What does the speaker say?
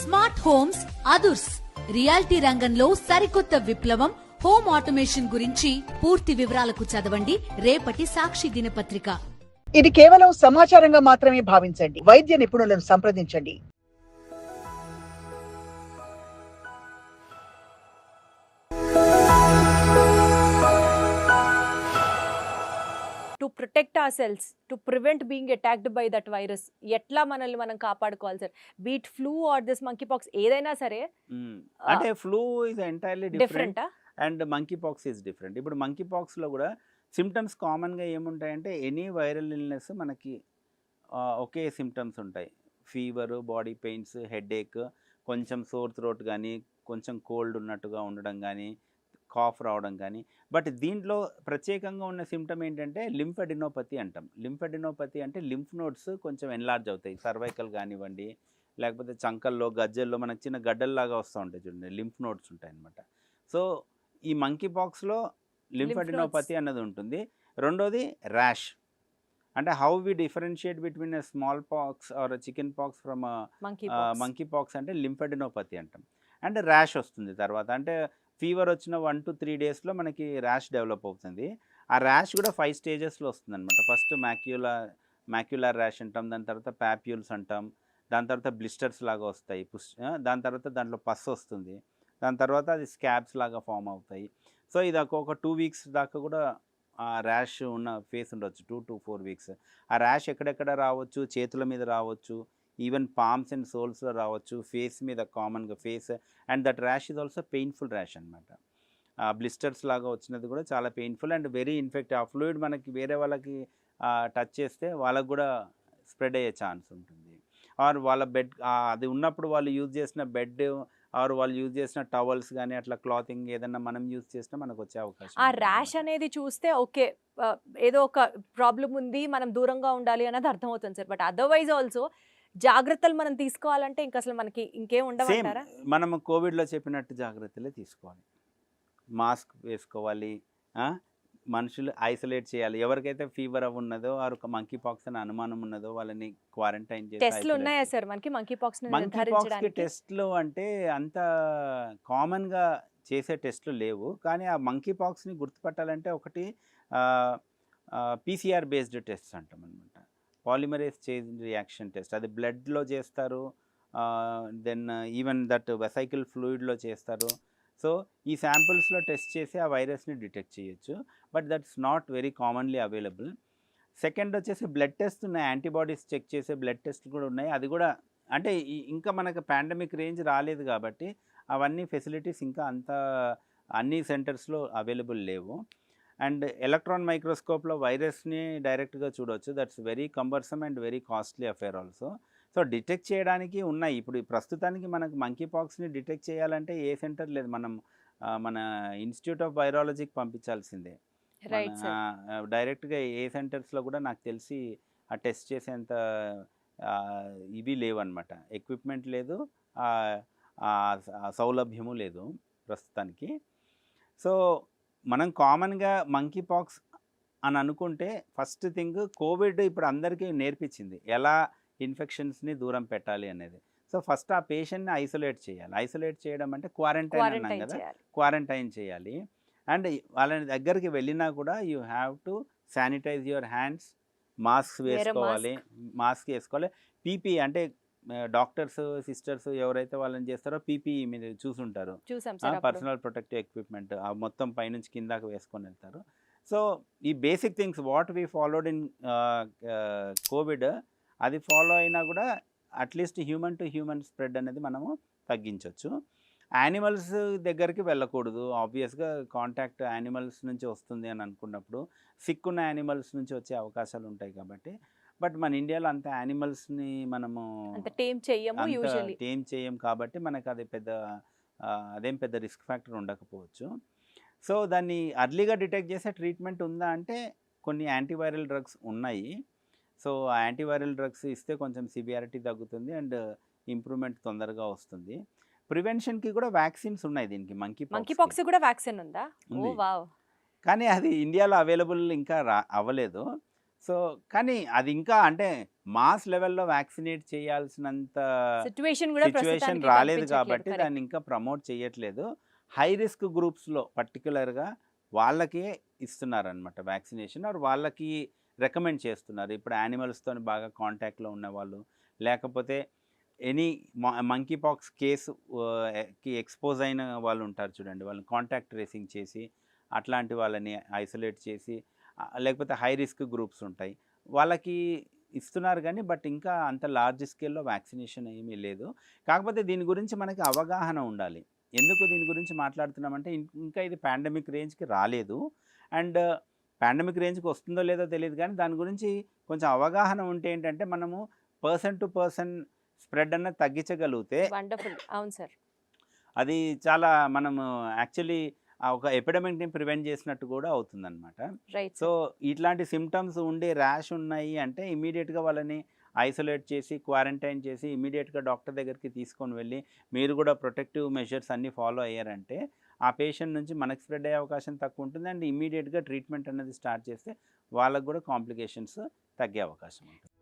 Smart homes అదుర్స్ reality రంగంలో సరికొత్త విప్లవం హోమ్ ఆటోమేషన్ గురించి పూర్తి వివరాలకు చదవండి రేపటి సాక్షి దినపత్రిక. ఇది కేవలం సమాచారంగా మాత్రమే భావించండి. వైద్య నిపుణులను సంప్రదించండి. To protect our cells, to prevent being attacked by that virus, ఎట్లా మనల్ని మనం కాపాడుకోవాలి sir? Be it flu or this monkey pox ఏదైనా సరే. అంటే flu is entirely different and monkey pox is different. ఇప్పుడు మంకీ పాక్స్లో కూడా సిమ్టమ్స్ కామన్గా ఏముంటాయంటే ఎనీ వైరల్ ఇల్నెస్ మనకి ఒకే సిమ్టమ్స్ ఉంటాయి. ఫీవరు, బాడీ పెయిన్స్, హెడేక్, కొంచెం సోర్ థ్రోట్ కానీ, కొంచెం కోల్డ్ ఉన్నట్టుగా ఉండడం కానీ, కాఫ్ రావడం కానీ. బట్ దీంట్లో ప్రత్యేకంగా ఉన్న సిమ్టమ్ ఏంటంటే లింఫెడినోపతి అంటాం. లింఫెడినోపతి అంటే లింఫ్ నోడ్స్ కొంచెం ఎన్లార్జ్ అవుతాయి. సర్వైకల్ కానివ్వండి, లేకపోతే చంకల్లో, గజ్జల్లో మనకు చిన్న గడ్డల్లాగా వస్తూ ఉంటాయి చూడండి, లింఫ్ నోడ్స్ ఉంటాయి అన్నమాట. సో ఈ మంకీ పాక్స్లో లింఫెడినోపతి అన్నది ఉంటుంది. రెండోది ర్యాష్. అంటే how we differentiate between a small pox or chicken pox from monkey pox అంటే లింఫెడినోపతి అంటాం. అండ్ ర్యాష్ వస్తుంది తర్వాత. అంటే ఫీవర్ వచ్చిన 1 to 3 డేస్లో మనకి ర్యాష్ డెవలప్ అవుతుంది. ఆ ర్యాష్ కూడా 5 స్టేజెస్లో వస్తుంది అనమాట. ఫస్ట్ మ్యాక్యులర్ ర్యాష్ అంటాం, దాని తర్వాత ప్యాప్యూల్స్ అంటాం, దాని తర్వాత బ్లిస్టర్స్ లాగా వస్తాయి, దాని తర్వాత దాంట్లో పస్ వస్తుంది, దాని తర్వాత అది స్కాబ్స్ లాగా ఫామ్ అవుతాయి. సో ఇది ఒక 2 వీక్స్ దాకా కూడా ఆ ర్యాష్ ఉన్న ఫేస్ ఉండొచ్చు, 2 to 4 వీక్స్. ఆ ర్యాష్ ఎక్కడెక్కడ రావచ్చు, చేతుల మీద రావచ్చు, ఈవెన్ పామ్స్ అండ్ సోల్స్లో రావచ్చు, ఫేస్ మీద కామన్గా face. And that rash is also painful rash అనమాట. బ్లిస్టర్స్ లాగా వచ్చినది కూడా చాలా పెయిన్ఫుల్ అండ్ వెరీ ఇన్ఫెక్టివ్. ఆ ఫ్లూయిడ్ మనకి వేరే వాళ్ళకి టచ్ చేస్తే వాళ్ళకు కూడా స్ప్రెడ్ అయ్యే ఛాన్స్ ఉంటుంది. ఆర్ వాళ్ళ బెడ్ అది ఉన్నప్పుడు వాళ్ళు యూజ్ చేసిన బెడ్ ఆర్ వాళ్ళు యూజ్ చేసిన టవల్స్ కానీ అట్లా క్లాతింగ్ ఏదన్నా మనం యూజ్ చేసినా మనకు వచ్చే అవకాశం. ఆ ర్యాష్ అనేది చూస్తే ఓకే, ఏదో ఒక ప్రాబ్లం ఉంది, మనం దూరంగా ఉండాలి అనేది అర్థమవుతుంది సార్. బట్ అదర్వైజ్ ఆల్సో జాగ్రత్తలు మనం తీసుకోవాలంటే ఇంకా అసలు మనకి ఇంకేం ఉండమంటారా? మనం కోవిడ్లో చెప్పినట్టు జాగ్రత్తలే తీసుకోవాలి. మాస్క్ వేసుకోవాలి, మనుషులు ఐసోలేట్ చేయాలి. ఎవరికైతే ఫీవర్ ఉన్నదో ఆర్ మంకీ పాక్స్ అని అనుమానం ఉన్నదో వాళ్ళని క్వారంటైన్ చేసి. టెస్ట్లు ఉన్నాయా సార్ మనకి మంకీ పాక్స్ కి? టెస్ట్లు అంటే అంత కామన్గా చేసే టెస్ట్లు లేవు. కానీ ఆ మంకీ పాక్స్ని గుర్తుపట్టాలంటే ఒకటి PCR బేస్డ్ టెస్ట్ అంటాం అనమాట. Polymerase chain reaction test. అది బ్లడ్లో చేస్తారు, దెన్ ఈవెన్ దట్ వెసైకిల్ ఫ్లూయిడ్లో చేస్తారు. సో ఈ శాంపుల్స్లో టెస్ట్ చేసి ఆ వైరస్ని డిటెక్ట్ చేయొచ్చు. But that's not very commonly available. Second వచ్చేసి బ్లడ్ టెస్ట్ ఉన్నాయి, యాంటీబాడీస్ చెక్ చేసే బ్లడ్ టెస్ట్ కూడా ఉన్నాయి. అది కూడా అంటే ఇంకా మనకు పాండమిక్ రేంజ్ రాలేదు కాబట్టి అవన్నీ ఫెసిలిటీస్ ఇంకా అంత అన్ని సెంటర్స్లో అవైలబుల్ లేవు. అండ్ ఎలక్ట్రాన్ మైక్రోస్కోప్లో వైరస్ని డైరెక్ట్గా చూడవచ్చు. That's very cumbersome and very costly affair also. So detect చేయడానికి ఉన్నాయి. ఇప్పుడు ప్రస్తుతానికి మనకు మంకీ పాక్స్ని డిటెక్ట్ చేయాలంటే ఏ సెంటర్ లేదు, మనం మన ఇన్స్టిట్యూట్ ఆఫ్ వైరాలజీకి పంపించాల్సిందే. డైరెక్ట్గా ఏ సెంటర్స్లో కూడా నాకు తెలిసి ఆ టెస్ట్ చేసేంత ఇవి లేవన్నమాట. ఎక్విప్మెంట్ లేదు, సౌలభ్యము లేదు ప్రస్తుతానికి. సో మనం కామన్గా మంకీ పాక్స్ అని అనుకుంటే ఫస్ట్ థింగ్ కోవిడ్ ఇప్పుడు అందరికీ నేర్పించింది ఎలా ఇన్ఫెక్షన్స్ని దూరం పెట్టాలి అనేది. సో ఫస్ట్ ఆ పేషెంట్ని ఐసోలేట్ చేయాలి. ఐసోలేట్ చేయడం అంటే క్వారంటైన్ అన్నాం కదా, క్వారంటైన్ చేయాలి. అండ్ వాళ్ళ దగ్గరికి వెళ్ళినా కూడా you have to sanitize your hands, mask వేసుకోవాలి. పీపీ అంటే డాక్టర్స్, సిస్టర్స్ ఎవరైతే వాళ్ళని చేస్తారో పీపీఈ మీరు చూసుంటారు, పర్సనల్ ప్రొటెక్టివ్ ఎక్విప్మెంట్, ఆ మొత్తం పైనుంచి కిందాక వేసుకొని వెళ్తారు. సో ఈ basic things what we followed in Covid, అది ఫాలో అయినా కూడా at least human to human spread అనేది మనము తగ్గించవచ్చు. యానిమల్స్ దగ్గరికి వెళ్ళకూడదు. ఆబ్వియస్గా కాంటాక్ట్ యానిమల్స్ నుంచి వస్తుంది అని అనుకున్నప్పుడు సిక్ ఉన్న యానిమల్స్ నుంచి వచ్చే అవకాశాలు ఉంటాయి కాబట్టి. బట్ మన ఇండియాలో అంత యానిమల్స్ని మనము టేమ్ చేయం కాబట్టి మనకు అది అదేం పెద్ద రిస్క్ ఫ్యాక్టర్ ఉండకపోవచ్చు. సో దాన్ని అర్లీగా డిటెక్ట్ చేసే ట్రీట్మెంట్ ఉందా అంటే కొన్ని యాంటీవైరల్ డ్రగ్స్ ఉన్నాయి. సో ఆ యాంటీవైరల్ డ్రగ్స్ ఇస్తే కొంచెం సివియారిటీ తగ్గుతుంది అండ్ ఇంప్రూవ్మెంట్ తొందరగా వస్తుంది. ప్రివెన్షన్కి కూడా వ్యాక్సిన్స్ ఉన్నాయి దీనికి. మంకీ పాక్స్ కూడా వ్యాక్సిన్ ఉందా? కానీ అది ఇండియాలో అవైలబుల్ ఇంకా అవ్వలేదు. సో కానీ అది ఇంకా అంటే మాస్ లెవెల్లో వ్యాక్సినేట్ చేయాల్సినంత సిచ్యువేషన్ కూడా సిచ్యువేషన్ ప్రస్తుతానికి రాలేదు కనిపించట్లేదు. కాబట్టి Correct. దాన్ని ఇంకా ప్రమోట్ చేయట్లేదు. హై రిస్క్ గ్రూప్స్లో పర్టికులర్గా వాళ్ళకే ఇస్తున్నారనమాట వ్యాక్సినేషన్, ఆర్ వాళ్ళకి రికమెండ్ చేస్తున్నారు. ఇప్పుడు యానిమల్స్తో బాగా కాంటాక్ట్లో ఉన్నవాళ్ళు, లేకపోతే ఎనీ మంకీ పాక్స్ కేసుకి ఎక్స్పోజ్ అయిన వాళ్ళు ఉంటారు చూడండి, వాళ్ళని కాంటాక్ట్ ట్రేసింగ్ చేసి అట్లాంటి వాళ్ళని ఐసోలేట్ చేసి లేకపోతే హై రిస్క్ గ్రూప్స్ ఉంటాయి వాళ్ళకి ఇస్తున్నారు. కానీ బట్ ఇంకా అంత లార్జ్ స్కేల్లో వ్యాక్సినేషన్ ఏమీ లేదు. కాకపోతే దీని గురించి మనకి అవగాహన ఉండాలి. ఎందుకు దీని గురించి మాట్లాడుతున్నామంటే ఇంకా ఇది పాండమిక్ రేంజ్కి రాలేదు, అండ్ పాండమిక్ రేంజ్కి వస్తుందో లేదో తెలియదు, కానీ దాని గురించి కొంచెం అవగాహన ఉంటే ఏంటంటే మనము పర్సన్ టు పర్సన్ స్ప్రెడ్ అన్నది తగ్గించగలిగితే వండర్ఫుల్. అవును సార్. అది చాలా మనము యాక్చువల్లీ ఒక ఎపిడమిక్ని ప్రివెంట్ చేసినట్టు కూడా అవుతుందన్నమాట. రైట్. సో ఇట్లాంటి సిమ్టమ్స్ ఉండి ర్యాష్ ఉన్నాయి అంటే ఇమీడియట్గా వాళ్ళని ఐసోలేట్ చేసి క్వారంటైన్ చేసి ఇమీడియట్గా డాక్టర్ దగ్గరికి తీసుకొని వెళ్ళి మీరు కూడా ప్రొటెక్టివ్ మెజర్స్ అన్నీ ఫాలో అయ్యారంటే ఆ పేషెంట్ నుంచి మనకు స్ప్రెడ్ అయ్యే అవకాశం తక్కువ ఉంటుంది, అండ్ ఇమీడియట్గా ట్రీట్మెంట్ అనేది స్టార్ట్ చేస్తే వాళ్ళకు కూడా కాంప్లికేషన్స్ తగ్గే అవకాశం ఉంటుంది.